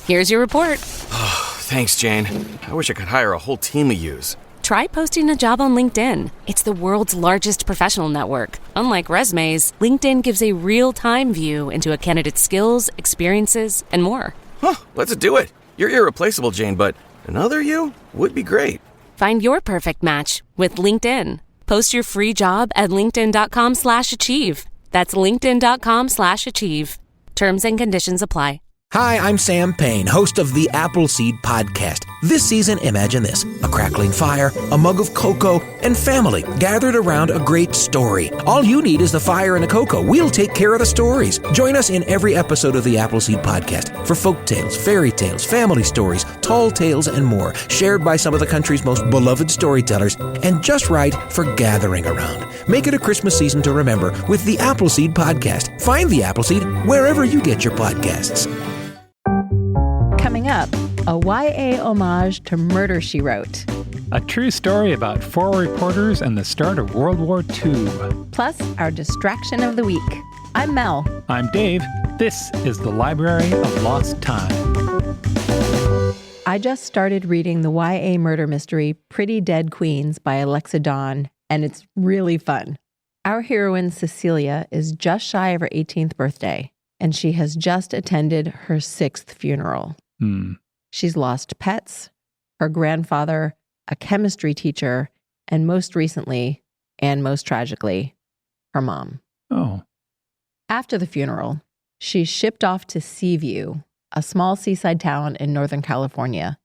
Here's your report. Thanks, Jane. I wish I could hire a whole team of yous. Try posting a job on LinkedIn. It's the world's largest professional network. Unlike resumes, LinkedIn gives a real-time view into a candidate's skills, experiences, and more. Let's do it. You're irreplaceable, Jane, but another you would be great. Find your perfect match with LinkedIn. Post your free job at linkedin.com/achieve. That's linkedin.com/achieve. Terms and conditions apply. Hi, I'm Sam Payne, host of the Appleseed Podcast. This season, imagine this: a crackling fire, a mug of cocoa, and family gathered around a great story. All you need is the fire and a cocoa. We'll take care of the stories. Join us in every episode of the Appleseed Podcast for folk tales, fairy tales, family stories, tall tales, and more, shared by some of the country's most beloved storytellers, and just right for gathering around. Make it a Christmas season to remember with the Appleseed Podcast. Find the Appleseed wherever you get your podcasts. Coming up, a YA homage to Murder, She Wrote. A true story about 4 reporters and the start of World War II. Plus, our distraction of the week. I'm Mel. I'm Dave. This is the Library of Lost Time. I just started reading the YA murder mystery Pretty Dead Queens by Alexa Donne, and it's really fun. Our heroine, Cecilia, is just shy of her 18th birthday, and she has just attended her 6th funeral. She's lost pets, her grandfather, a chemistry teacher, and most recently, and most tragically, her mom. Oh. After the funeral, she's shipped off to Seaview, a small seaside town in Northern California,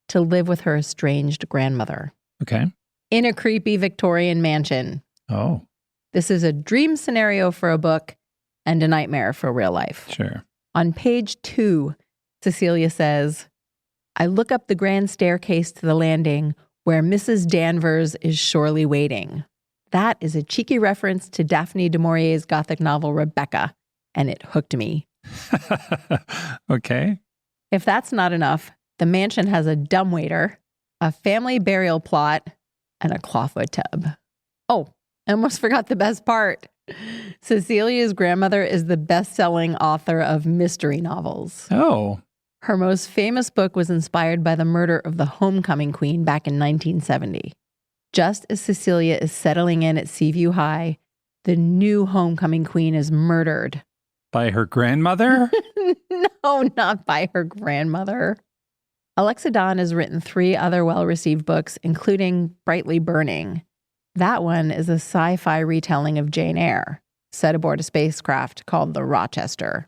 to live with her estranged grandmother. Okay. In a creepy Victorian mansion. Oh. This is a dream scenario for a book and a nightmare for real life. Sure. On page 2, Cecilia says, I look up the grand staircase to the landing where Mrs. Danvers is surely waiting. That is a cheeky reference to Daphne du Maurier's Gothic novel Rebecca, and it hooked me. Okay. If that's not enough, the mansion has a dumbwaiter, a family burial plot, and a clawfoot tub. Oh, I almost forgot the best part. Cecilia's grandmother is the best-selling author of mystery novels. Oh. Her most famous book was inspired by the murder of the homecoming queen back in 1970. Just as Cecilia is settling in at Seaview High, the new homecoming queen is murdered. By her grandmother? No, not by her grandmother. Alexa Donne has written 3 other well-received books, including Brightly Burning. That one is a sci-fi retelling of Jane Eyre, set aboard a spacecraft called the Rochester.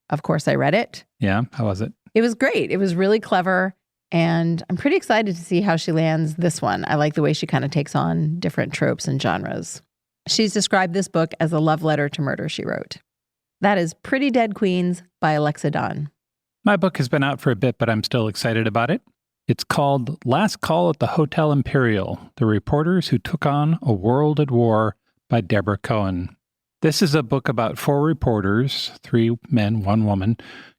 Of course, I read it. Yeah, how was it? It was great. It was really clever, and I'm pretty excited to see how she lands this one. I like the way she kind of takes on different tropes and genres. She's described this book as a love letter to Murder, She Wrote. That is Pretty Dead Queens by Alexa Donne. My book has been out for a bit, but I'm still excited about it. It's called Last Call at the Hotel Imperial, The Reporters Who Took on a World at War by Deborah Cohen. This is a book about 4 reporters, 3 men, 1 woman,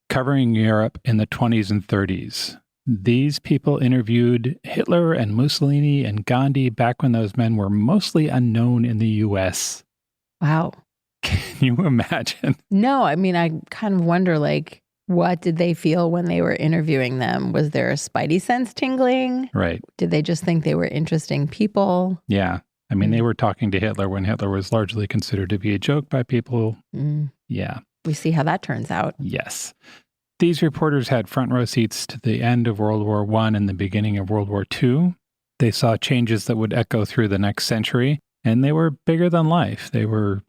covering Europe in the 20s and 30s. These people interviewed Hitler and Mussolini and Gandhi back when those men were mostly unknown in the U.S. Wow. Can you imagine? No, I mean, I kind of wonder, what did they feel when they were interviewing them? Was there a spidey sense tingling? Right. Did they just think they were interesting people? Yeah. I mean, they were talking to Hitler when Hitler was largely considered to be a joke by people. Yeah. We see how that turns out. Yes. These reporters had front row seats to the end of World War I and the beginning of World War II. They saw changes that would echo through the next century, and they were bigger than life. They were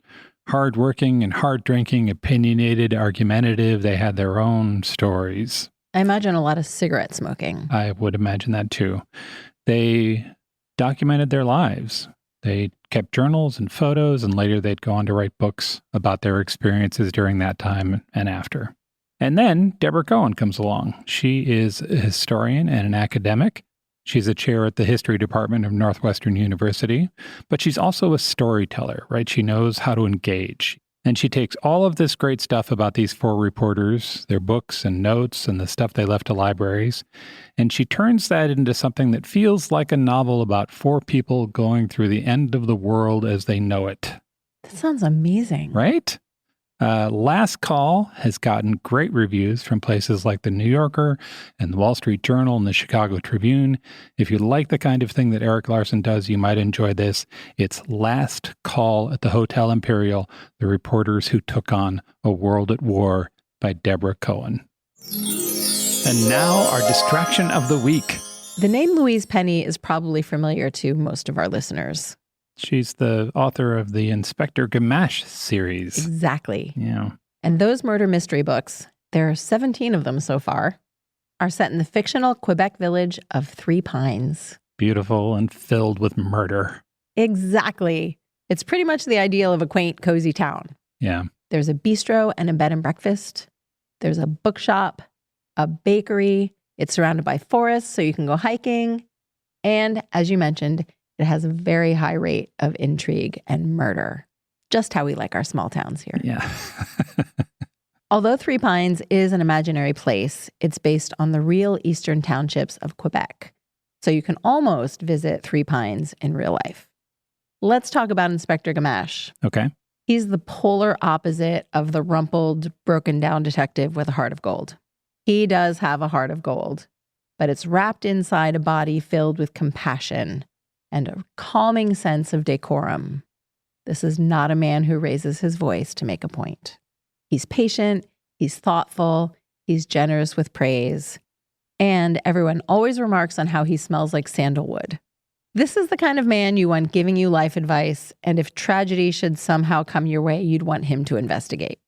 hardworking and hard-drinking, opinionated, argumentative. They had their own stories. I imagine a lot of cigarette smoking. I would imagine that too. They documented their lives. They kept journals and photos, and later they'd go on to write books about their experiences during that time and after. And then Deborah Cohen comes along. She is a historian and an academic. She's a chair at the history department of Northwestern University, but she's also a storyteller, right? She knows how to engage. And she takes all of this great stuff about these 4 reporters, their books and notes and the stuff they left to libraries, and she turns that into something that feels like a novel about 4 people going through the end of the world as they know it. That sounds amazing. Right? Last Call has gotten great reviews from places like the New Yorker and the Wall Street Journal and the Chicago Tribune. If you like the kind of thing that Erik Larson does, you might enjoy this. It's Last Call at the Hotel Imperial, The Reporters Who Took on a World at War by Deborah Cohen. And now our distraction of the week. The name Louise Penny is probably familiar to most of our listeners. She's the author of the Inspector Gamache series. Exactly. Yeah. And those murder mystery books, there are 17 of them so far, are set in the fictional Quebec village of Three Pines. Beautiful and filled with murder. Exactly. It's pretty much the ideal of a quaint, cozy town. Yeah. There's a bistro and a bed and breakfast. There's a bookshop, a bakery. It's surrounded by forests, so you can go hiking. And as you mentioned, it has a very high rate of intrigue and murder. Just how we like our small towns here. Yeah. Although Three Pines is an imaginary place, it's based on the real eastern townships of Quebec. So you can almost visit Three Pines in real life. Let's talk about Inspector Gamache. Okay. He's the polar opposite of the rumpled, broken down detective with a heart of gold. He does have a heart of gold, but it's wrapped inside a body filled with compassion and a calming sense of decorum. This is not a man who raises his voice to make a point. He's patient, he's thoughtful, he's generous with praise, and everyone always remarks on how he smells like sandalwood. This is the kind of man you want giving you life advice, and if tragedy should somehow come your way, you'd want him to investigate.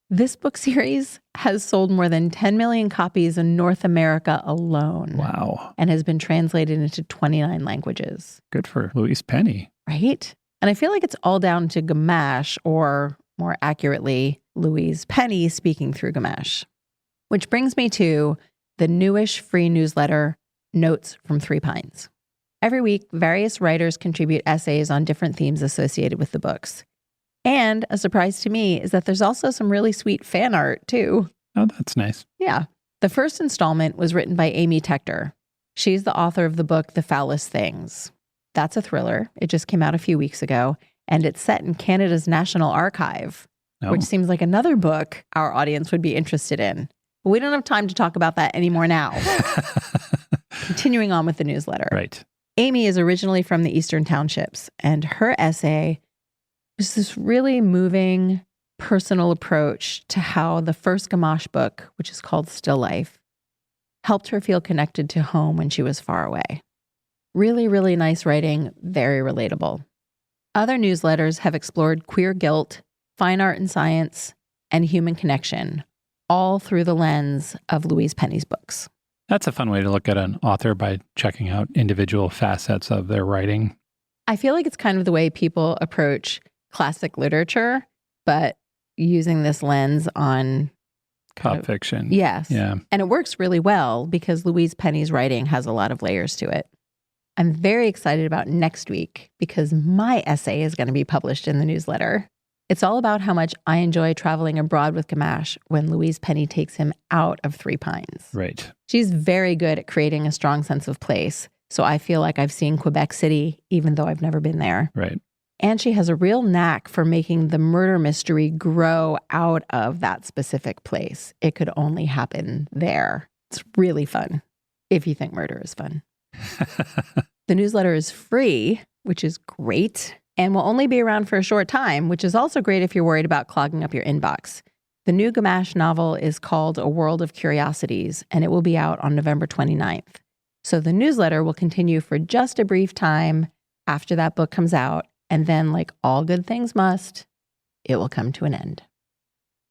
This book series has sold more than 10 million copies in North America alone. Wow. And has been translated into 29 languages. Good for Louise Penny. Right? And I feel like it's all down to Gamache, or more accurately, Louise Penny speaking through Gamache. Which brings me to the newish free newsletter, Notes from Three Pines. Every week, various writers contribute essays on different themes associated with the books. And a surprise to me is that there's also some really sweet fan art, too. Oh, that's nice. Yeah. The first installment was written by Amy Tector. She's the author of the book, The Foulest Things. That's a thriller. It just came out a few weeks ago, and it's set in Canada's National Archive, which seems like another book our audience would be interested in. But we don't have time to talk about that anymore now. Continuing on with the newsletter. Right. Amy is originally from the Eastern Townships, and her essay was this really moving, personal approach to how the first Gamache book, which is called Still Life, helped her feel connected to home when she was far away. Really, really nice writing, very relatable. Other newsletters have explored queer guilt, fine art and science, and human connection, all through the lens of Louise Penny's books. That's a fun way to look at an author, by checking out individual facets of their writing. I feel like it's kind of the way people approach classic literature, but using this lens on pop fiction. Yes. Yeah. And it works really well because Louise Penny's writing has a lot of layers to it. I'm very excited about next week because my essay is going to be published in the newsletter. It's all about how much I enjoy traveling abroad with Gamache when Louise Penny takes him out of Three Pines. Right. She's very good at creating a strong sense of place. So I feel like I've seen Quebec City, even though I've never been there. Right. And she has a real knack for making the murder mystery grow out of that specific place. It could only happen there. It's really fun, if you think murder is fun. The newsletter is free, which is great, and will only be around for a short time, which is also great if you're worried about clogging up your inbox. The new Gamache novel is called A World of Curiosities, and it will be out on November 29th. So the newsletter will continue for just a brief time after that book comes out, and then, like all good things must, it will come to an end.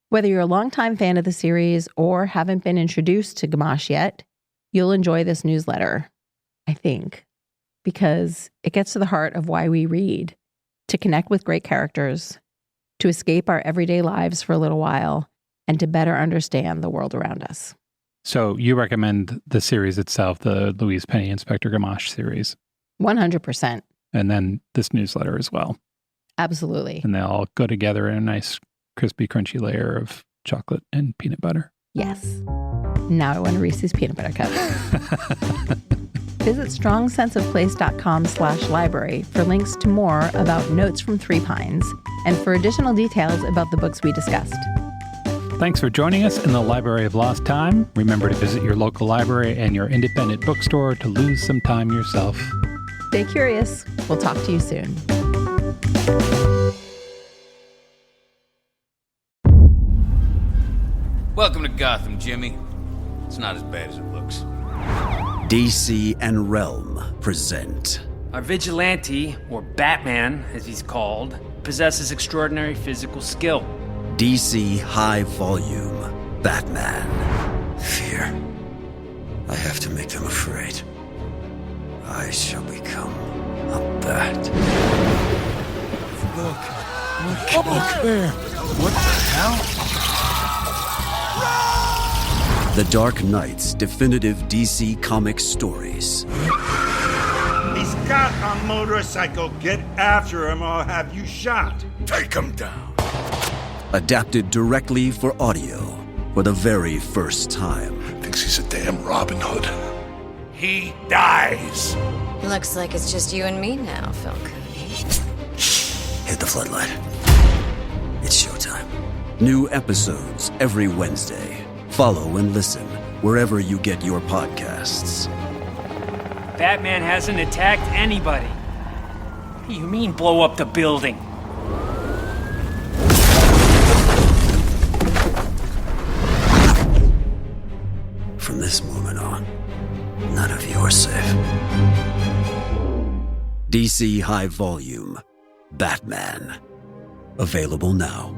Whether you're a longtime fan of the series or haven't been introduced to Gamache yet, you'll enjoy this newsletter, I think, because it gets to the heart of why we read, to connect with great characters, to escape our everyday lives for a little while, and to better understand the world around us. So you recommend the series itself, the Louise Penny Inspector Gamache series? 100%. And then this newsletter as well. Absolutely. And they all go together in a nice, crispy, crunchy layer of chocolate and peanut butter. Yes. Now I want a Reese's peanut butter cup. Visit strongsenseofplace.com/library for links to more about Notes from Three Pines and for additional details about the books we discussed. Thanks for joining us in the Library of Lost Time. Remember to visit your local library and your independent bookstore to lose some time yourself. Stay curious. We'll talk to you soon. Welcome to Gotham, Jimmy. It's not as bad as it looks. DC and Realm present. Our vigilante, or Batman as he's called, possesses extraordinary physical skill. DC High Volume Batman. Fear. I have to make them afraid. I shall become a bat. Look there. What the hell? The Dark Knight's definitive DC Comics stories. He's got a motorcycle. Get after him or I'll have you shot. Take him down. Adapted directly for audio for the very first time. Thinks he's a damn Robin Hood. He dies. Looks like it's just you and me now, Phil Cooney. Hit the floodlight. It's showtime. New episodes every Wednesday. Follow and listen wherever you get your podcasts. Batman hasn't attacked anybody. What do you mean, blow up the building? From this moment on, none of you are safe. DC High Volume Batman. Available now.